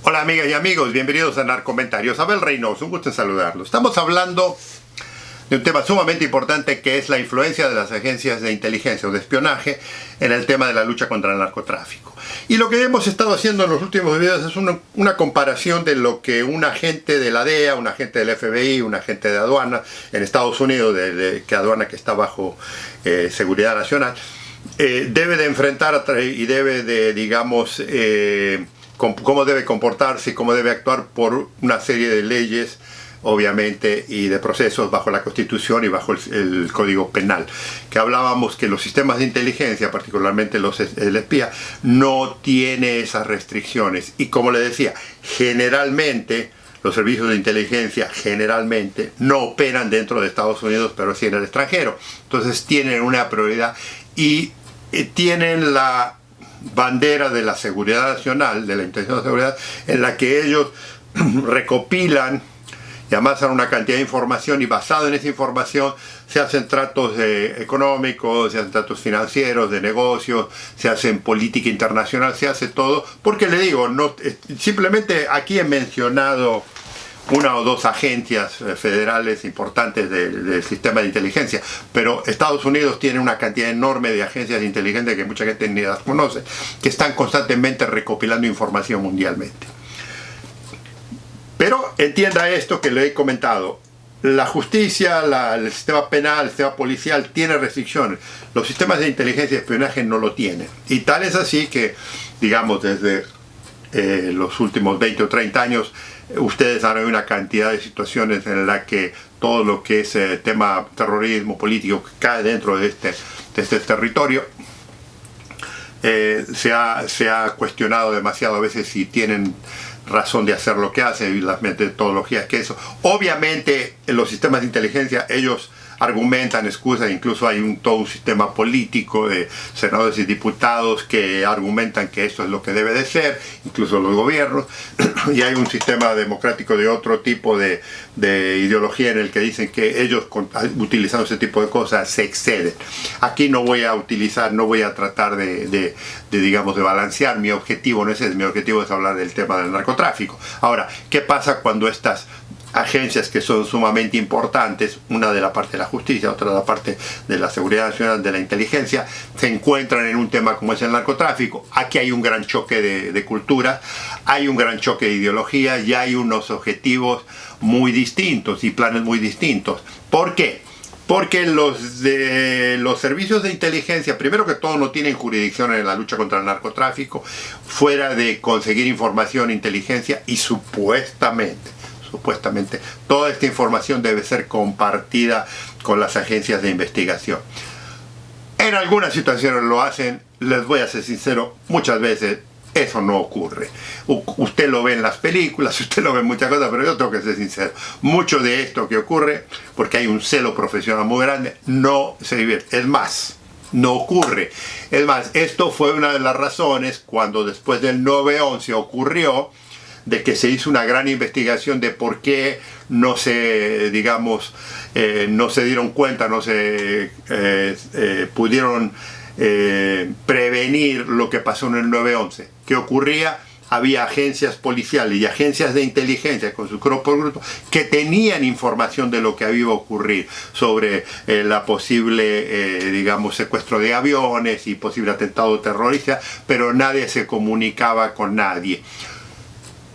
Hola amigas y amigos, bienvenidos a Narcomentarios. Abel Reynoso, un gusto en saludarlos. Estamos hablando de un tema sumamente importante que es la influencia de las agencias de inteligencia o de espionaje en el tema de la lucha contra el narcotráfico. Y lo que hemos estado haciendo en los últimos videos es una comparación de lo que un agente de la DEA, un agente del FBI, un agente de aduana en Estados Unidos, que aduana que está bajo seguridad nacional, debe de enfrentar y debe de, digamos, cómo debe comportarse y cómo debe actuar por una serie de leyes, obviamente, y de procesos bajo la Constitución y bajo el Código Penal. Que hablábamos que los sistemas de inteligencia, particularmente el espía, no tiene esas restricciones. Y como le decía, generalmente los servicios de inteligencia generalmente no operan dentro de Estados Unidos, pero sí en el extranjero. Entonces tienen una prioridad y tienen la bandera de la seguridad nacional, de la intención de seguridad, en la que ellos recopilan y amasan una cantidad de información, y basado en esa información se hacen tratos económicos, se hacen tratos financieros, de negocios, se hacen política internacional, se hace todo, porque le digo, simplemente aquí he mencionado una o dos agencias federales importantes del sistema de inteligencia, pero Estados Unidos tiene una cantidad enorme de agencias de inteligencia que mucha gente ni las conoce, que están constantemente recopilando información mundialmente. Pero entienda esto que le he comentado: la justicia, el sistema penal, el sistema policial tiene restricciones. Los sistemas de inteligencia y espionaje no lo tienen. Y tal es así que, digamos, desde los últimos 20 o 30 años, ustedes han oído una cantidad de situaciones en la que todo lo que es tema terrorismo político que cae dentro de este territorio se ha cuestionado demasiado a veces si tienen razón de hacer lo que hacen y las metodologías que eso. Obviamente en los sistemas de inteligencia ellos argumentan, excusan, incluso hay todo un sistema político de senadores y diputados que argumentan que esto es lo que debe de ser, incluso los gobiernos, y hay un sistema democrático de otro tipo de ideología en el que dicen que ellos, utilizando ese tipo de cosas, se exceden. Aquí no voy a tratar digamos, de balancear. Mi objetivo no es ese, mi objetivo es hablar del tema del narcotráfico. Ahora, ¿qué pasa cuando estas agencias que son sumamente importantes, una de la parte de la justicia, otra de la parte de la seguridad nacional, de la inteligencia, se encuentran en un tema como es el narcotráfico? Aquí hay un gran choque de culturas, hay un gran choque de ideología y hay unos objetivos muy distintos y planes muy distintos. ¿Por qué? Porque los servicios de inteligencia, primero que todo, no tienen jurisdicción en la lucha contra el narcotráfico, fuera de conseguir información, inteligencia, y supuestamente, toda esta información debe ser compartida con las agencias de investigación. En algunas situaciones lo hacen, les voy a ser sincero, muchas veces eso no ocurre. Usted lo ve en las películas, usted lo ve en muchas cosas, pero yo tengo que ser sincero. Mucho de esto que ocurre, porque hay un celo profesional muy grande, no se divierte. Es más, no ocurre. Es más, esto fue una de las razones cuando después del 9/11 ocurrió, de que se hizo una gran investigación de por qué no se, digamos, no se dieron cuenta, no se pudieron prevenir lo que pasó en el 9/11. ¿Qué ocurría? Había agencias policiales y agencias de inteligencia con su propio grupo que tenían información de lo que había ocurrido sobre la posible, digamos, secuestro de aviones y posible atentado terrorista, pero nadie se comunicaba con nadie.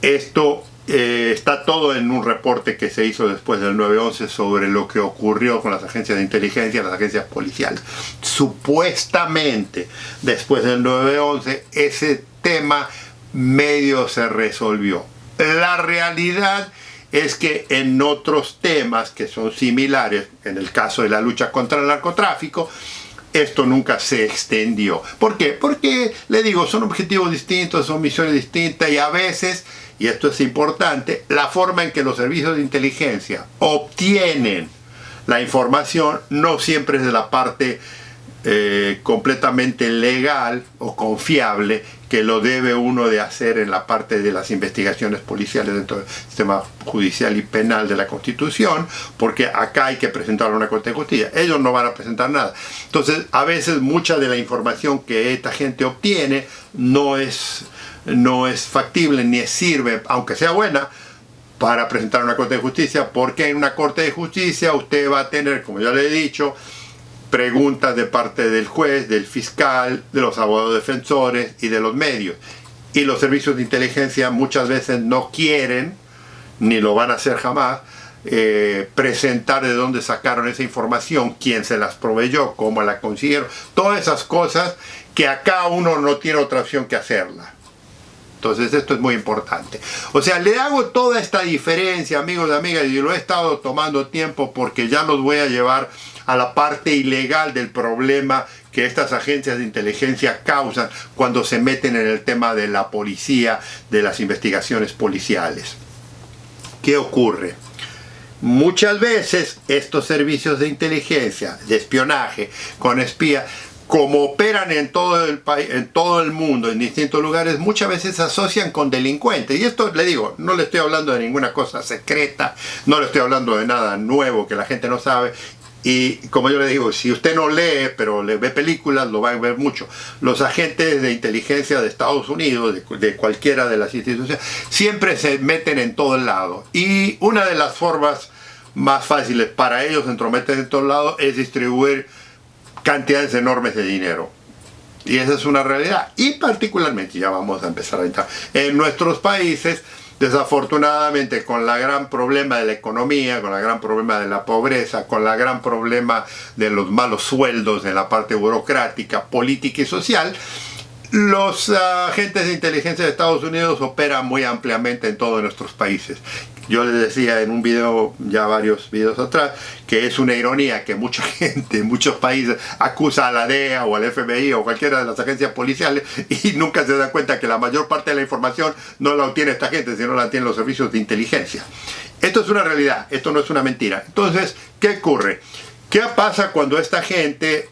Esto está todo en un reporte que se hizo después del 9/11 sobre lo que ocurrió con las agencias de inteligencia, las agencias policiales. Supuestamente, después del 9/11, ese tema medio se resolvió. La realidad es que en otros temas que son similares, en el caso de la lucha contra el narcotráfico, esto nunca se extendió. ¿Por qué? Porque, le digo, son objetivos distintos, son misiones distintas, y a veces, y esto es importante, la forma en que los servicios de inteligencia obtienen la información no siempre es de la parte completamente legal o confiable que lo debe uno de hacer en la parte de las investigaciones policiales dentro del sistema judicial y penal de la Constitución, porque acá hay que presentarlo a una Corte de Justicia. Ellos no van a presentar nada. Entonces, a veces mucha de la información que esta gente obtiene no es no es factible ni sirve, aunque sea buena, para presentar una Corte de Justicia, porque en una Corte de Justicia usted va a tener, como ya le he dicho, preguntas de parte del juez, del fiscal, de los abogados defensores y de los medios. Y los servicios de inteligencia muchas veces no quieren, ni lo van a hacer jamás, presentar de dónde sacaron esa información, quién se las proveyó, cómo la consiguieron, todas esas cosas que acá uno no tiene otra opción que hacerla. Entonces esto es muy importante. O sea, le hago toda esta diferencia, amigos y amigas, y lo he estado tomando tiempo porque ya los voy a llevar a la parte ilegal del problema que estas agencias de inteligencia causan cuando se meten en el tema de la policía, de las investigaciones policiales. ¿Qué ocurre? Muchas veces estos servicios de inteligencia, de espionaje, con espía, como operan en todo el país, en todo el mundo, en distintos lugares, muchas veces se asocian con delincuentes. Y esto, le digo, no le estoy hablando de ninguna cosa secreta, no le estoy hablando de nada nuevo que la gente no sabe. Y como yo le digo, si usted no lee, pero le ve películas, lo va a ver mucho. Los agentes de inteligencia de Estados Unidos, de cualquiera de las instituciones, siempre se meten en todo el lado. Y una de las formas más fáciles para ellos entrometerse en todos lados es distribuir cantidades enormes de dinero. Y esa es una realidad. Y particularmente, ya vamos a empezar a entrar, en nuestros países, desafortunadamente, con el gran problema de la economía, con el gran problema de la pobreza, con el gran problema de los malos sueldos en la parte burocrática, política y social, los agentes de inteligencia de Estados Unidos operan muy ampliamente en todos nuestros países. Yo les decía en un video, ya varios videos atrás, que es una ironía que mucha gente en muchos países acusa a la DEA o al FBI o cualquiera de las agencias policiales y nunca se dan cuenta que la mayor parte de la información no la obtiene esta gente, sino la tienen los servicios de inteligencia. Esto es una realidad, esto no es una mentira. Entonces, ¿qué ocurre? ¿Qué pasa cuando esta gente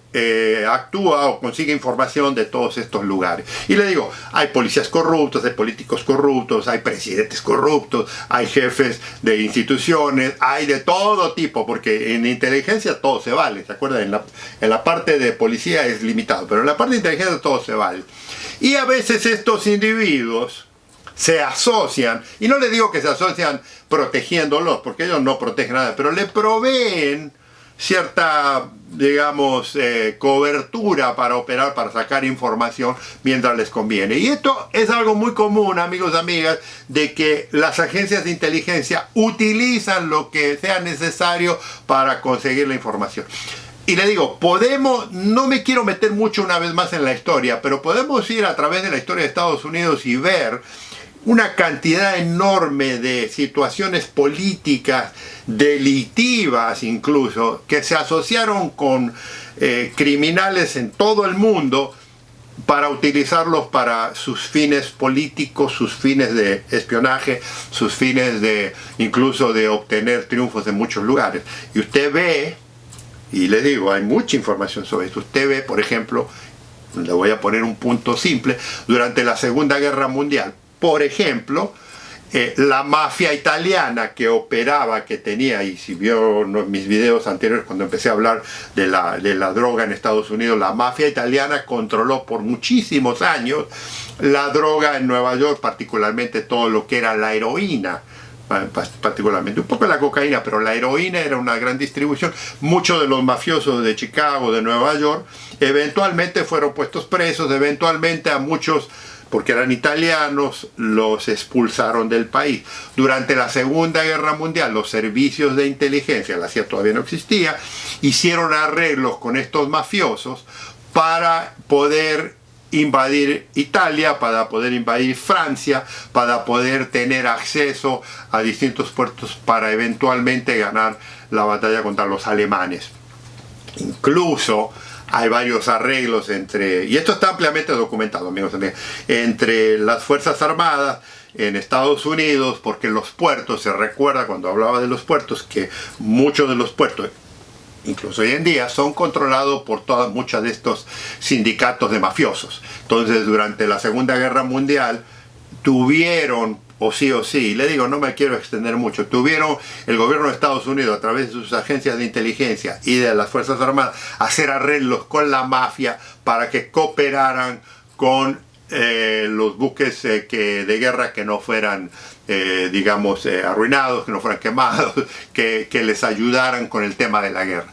actúa o consigue información de todos estos lugares? Y le digo, hay policías corruptos, hay políticos corruptos, hay presidentes corruptos, hay jefes de instituciones, hay de todo tipo, porque en inteligencia todo se vale, ¿se acuerdan? En la parte de policía es limitado, pero en la parte de inteligencia todo se vale. Y a veces estos individuos se asocian, y no les digo que se asocian protegiéndolos, porque ellos no protegen nada, pero le proveen cierta, digamos, cobertura para operar, para sacar información mientras les conviene. Y esto es algo muy común, amigos y amigas, de que las agencias de inteligencia utilizan lo que sea necesario para conseguir la información. Y le digo, podemos, no me quiero meter mucho una vez más en la historia, pero podemos ir a través de la historia de Estados Unidos y ver una cantidad enorme de situaciones políticas, delictivas incluso, que se asociaron con criminales en todo el mundo para utilizarlos para sus fines políticos, sus fines de espionaje, sus fines de incluso de obtener triunfos en muchos lugares. Y usted ve, y le digo, hay mucha información sobre esto, usted ve, por ejemplo, le voy a poner un punto simple, durante la Segunda Guerra Mundial, por ejemplo, la mafia italiana que operaba, que tenía, y si vio mis videos anteriores cuando empecé a hablar de la droga en Estados Unidos, la mafia italiana controló por muchísimos años la droga en Nueva York, particularmente todo lo que era la heroína, particularmente un poco la cocaína, pero la heroína era una gran distribución. Muchos de los mafiosos de Chicago, de Nueva York, eventualmente fueron puestos presos, eventualmente a muchos, porque eran italianos, los expulsaron del país. Durante la Segunda Guerra Mundial, los servicios de inteligencia, la CIA todavía no existía, hicieron arreglos con estos mafiosos para poder invadir Italia, para poder invadir Francia, para poder tener acceso a distintos puertos para eventualmente ganar la batalla contra los alemanes. Incluso hay varios arreglos entre, y esto está ampliamente documentado, amigos, entre las Fuerzas Armadas en Estados Unidos, porque los puertos, se recuerda cuando hablaba de los puertos, que muchos de los puertos, incluso hoy en día, son controlados por muchos de estos sindicatos de mafiosos. Entonces, durante la Segunda Guerra Mundial, tuvieron, o sí, le digo, no me quiero extender mucho, tuvieron el gobierno de Estados Unidos, a través de sus agencias de inteligencia y de las Fuerzas Armadas, hacer arreglos con la mafia para que cooperaran con los buques de guerra que no fueran, digamos, arruinados, que no fueran quemados, que les ayudaran con el tema de la guerra.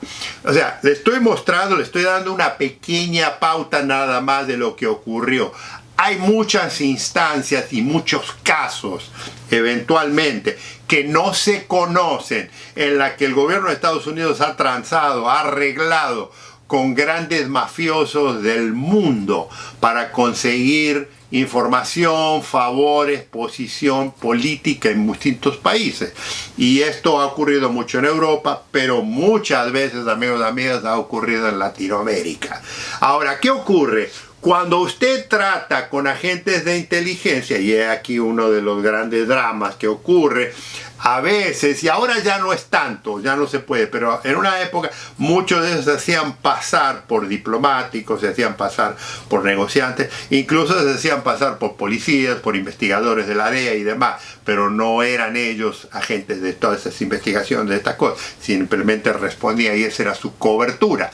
O sea, le estoy mostrando, le estoy dando una pequeña pauta nada más de lo que ocurrió. Hay muchas instancias y muchos casos, eventualmente, que no se conocen, en la que el gobierno de Estados Unidos ha transado, ha arreglado con grandes mafiosos del mundo para conseguir información, favores, posición política en distintos países. Y esto ha ocurrido mucho en Europa, pero muchas veces, amigos y amigas, ha ocurrido en Latinoamérica. Ahora, ¿qué ocurre? Cuando usted trata con agentes de inteligencia, y es aquí uno de los grandes dramas que ocurre, a veces, y ahora ya no es tanto, ya no se puede, pero en una época muchos de ellos se hacían pasar por diplomáticos, se hacían pasar por negociantes, incluso se hacían pasar por policías, por investigadores de la DEA y demás, pero no eran ellos agentes de todas esas investigaciones, de estas cosas, simplemente respondían y esa era su cobertura.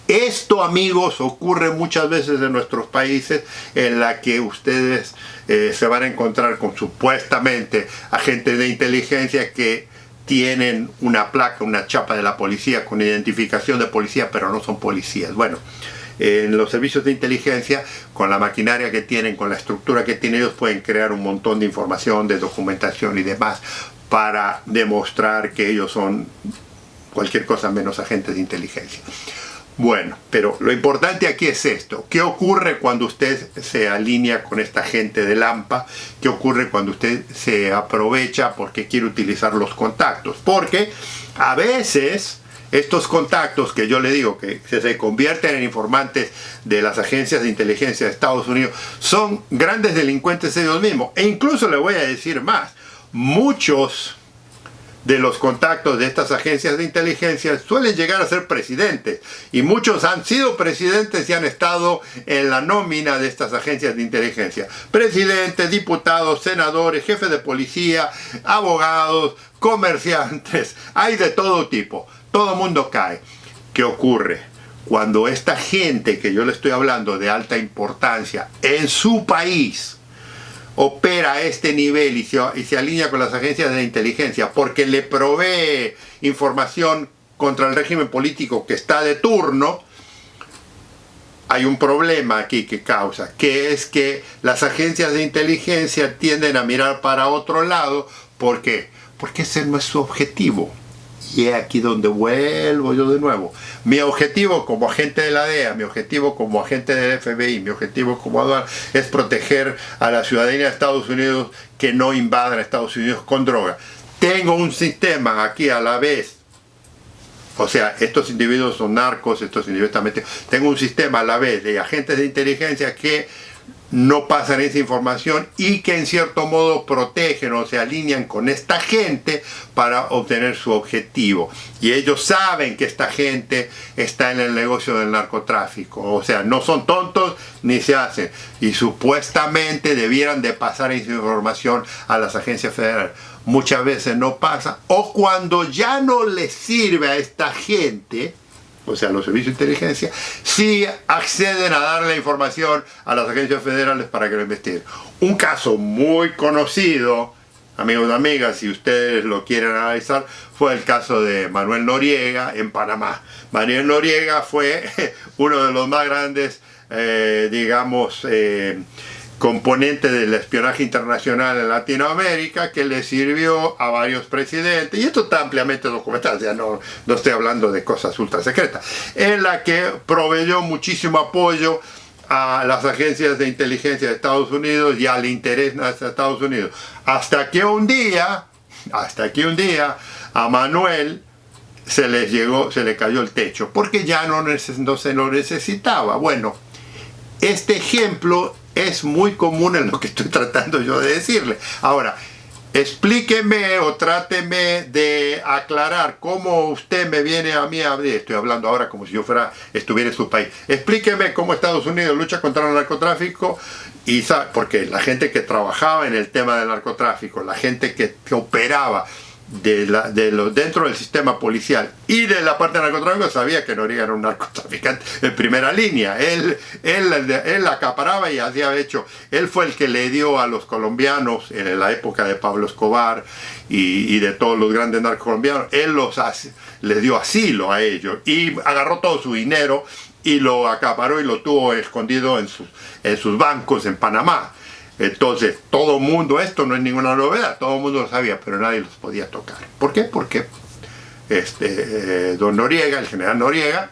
Esto, amigos, ocurre muchas veces en nuestros países, en la que ustedes se van a encontrar con supuestamente agentes de inteligencia que tienen una placa, una chapa de la policía con identificación de policía, pero no son policías. Bueno, en los servicios de inteligencia, con la maquinaria que tienen, con la estructura que tienen, ellos pueden crear un montón de información, de documentación y demás para demostrar que ellos son cualquier cosa menos agentes de inteligencia. Bueno, pero lo importante aquí es esto. ¿Qué ocurre cuando usted se alinea con esta gente del AMPA? ¿Qué ocurre cuando usted se aprovecha porque quiere utilizar los contactos? Porque a veces estos contactos que yo le digo que se convierten en informantes de las agencias de inteligencia de Estados Unidos son grandes delincuentes ellos mismos. E incluso le voy a decir más. Muchos de los contactos de estas agencias de inteligencia suelen llegar a ser presidentes, y muchos han sido presidentes y han estado en la nómina de estas agencias de inteligencia. Presidentes, diputados, senadores, jefes de policía, abogados, comerciantes, hay de todo tipo, todo mundo cae. ¿Qué ocurre? Cuando esta gente que yo le estoy hablando de alta importancia en su país opera a este nivel y se alinea con las agencias de inteligencia porque le provee información contra el régimen político que está de turno, hay un problema aquí que causa, que es que las agencias de inteligencia tienden a mirar para otro lado. ¿Por qué? Porque ese no es su objetivo. Y es aquí donde vuelvo yo de nuevo. Mi objetivo como agente de la DEA, mi objetivo como agente del FBI, mi objetivo como aduana es proteger a la ciudadanía de Estados Unidos, que no invadan a Estados Unidos con droga. Tengo un sistema aquí a la vez. O sea, estos individuos son narcos, estos individuos también. Tengo un sistema a la vez de agentes de inteligencia que no pasan esa información y que en cierto modo protegen o se alinean con esta gente para obtener su objetivo. Y ellos saben que esta gente está en el negocio del narcotráfico. O sea, no son tontos ni se hacen. Y supuestamente debieran de pasar esa información a las agencias federales. Muchas veces no pasa. O cuando ya no les sirve a esta gente, o sea, los servicios de inteligencia, sí acceden a dar la información a las agencias federales para que lo investiguen. Un caso muy conocido, amigos y amigas, si ustedes lo quieren analizar, fue el caso de Manuel Noriega en Panamá. Manuel Noriega fue uno de los más grandes, componente del espionaje internacional en Latinoamérica, que le sirvió a varios presidentes, y esto está ampliamente documentado, ya no estoy hablando de cosas ultra secretas, en la que proveyó muchísimo apoyo a las agencias de inteligencia de Estados Unidos y al interés de Estados Unidos, hasta que un día a Manuel se le cayó el techo, porque ya no se lo necesitaba. Bueno, este ejemplo es muy común en lo que estoy tratando yo de decirle. Ahora, explíqueme o tráteme de aclarar cómo usted me viene a mí a abrir. Estoy hablando ahora como si yo estuviera en su país. Explíqueme cómo Estados Unidos lucha contra el narcotráfico, y porque la gente que trabajaba en el tema del narcotráfico, la gente que operaba dentro del sistema policial y de la parte de narcotráfico sabía que Noriega era un narcotraficante en primera línea. Él acaparaba y hacía hecho. Él fue el que le dio a los colombianos en la época de Pablo Escobar y de todos los grandes narcocolombianos, les dio asilo a ellos y agarró todo su dinero y lo acaparó y lo tuvo escondido en sus bancos en Panamá. Entonces, todo el mundo, esto no es ninguna novedad, todo el mundo lo sabía, pero nadie los podía tocar. ¿Por qué? Porque don Noriega, el general Noriega,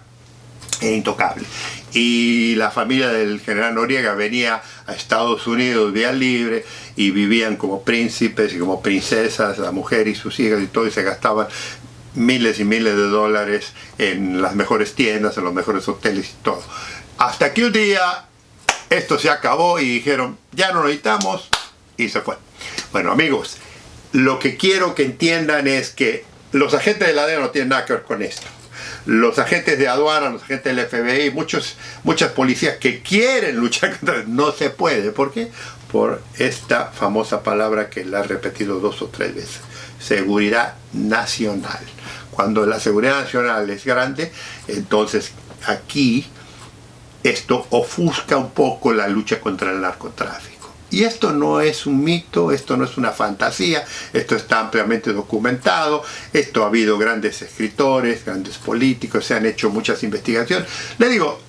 era intocable. Y la familia del general Noriega venía a Estados Unidos vía libre y vivían como príncipes y como princesas, la mujer y sus hijas y todo, y se gastaban miles y miles de dólares en las mejores tiendas, en los mejores hoteles y todo. Hasta que un día esto se acabó y dijeron, ya no lo necesitamos, y se fue. Bueno, amigos, lo que quiero que entiendan es que los agentes de la DEA no tienen nada que ver con esto. Los agentes de aduana, los agentes del FBI, muchas policías que quieren luchar contra, no se puede. ¿Por qué? Por esta famosa palabra que la he repetido 2 o 3 veces. Seguridad nacional. Cuando la seguridad nacional es grande, entonces aquí esto ofusca un poco la lucha contra el narcotráfico. Y esto no es un mito, esto no es una fantasía, esto está ampliamente documentado, esto ha habido grandes escritores, grandes políticos, se han hecho muchas investigaciones. Le digo,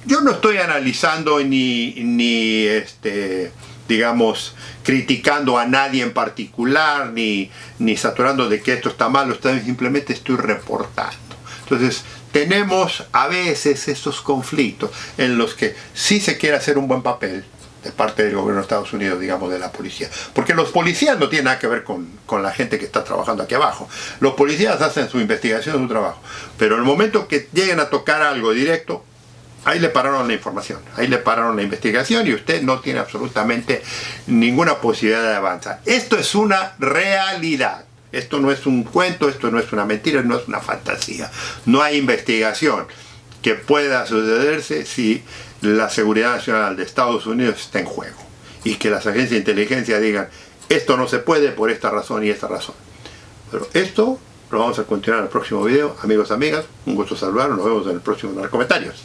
yo no estoy analizando digamos, criticando a nadie en particular, ni saturando de que esto está mal, simplemente estoy reportando. Entonces, tenemos a veces estos conflictos en los que sí se quiere hacer un buen papel de parte del gobierno de Estados Unidos, digamos, de la policía. Porque los policías no tienen nada que ver con la gente que está trabajando aquí abajo. Los policías hacen su investigación, su trabajo. Pero en el momento que lleguen a tocar algo directo, ahí le pararon la información, ahí le pararon la investigación y usted no tiene absolutamente ninguna posibilidad de avanzar. Esto es una realidad. Esto no es un cuento, esto no es una mentira, no es una fantasía. No hay investigación que pueda sucederse si la seguridad nacional de Estados Unidos está en juego. Y que las agencias de inteligencia digan, esto no se puede por esta razón y esta razón. Pero esto lo vamos a continuar en el próximo video. Amigos, amigas, un gusto saludarlos. Nos vemos en el próximo Narcomentarios.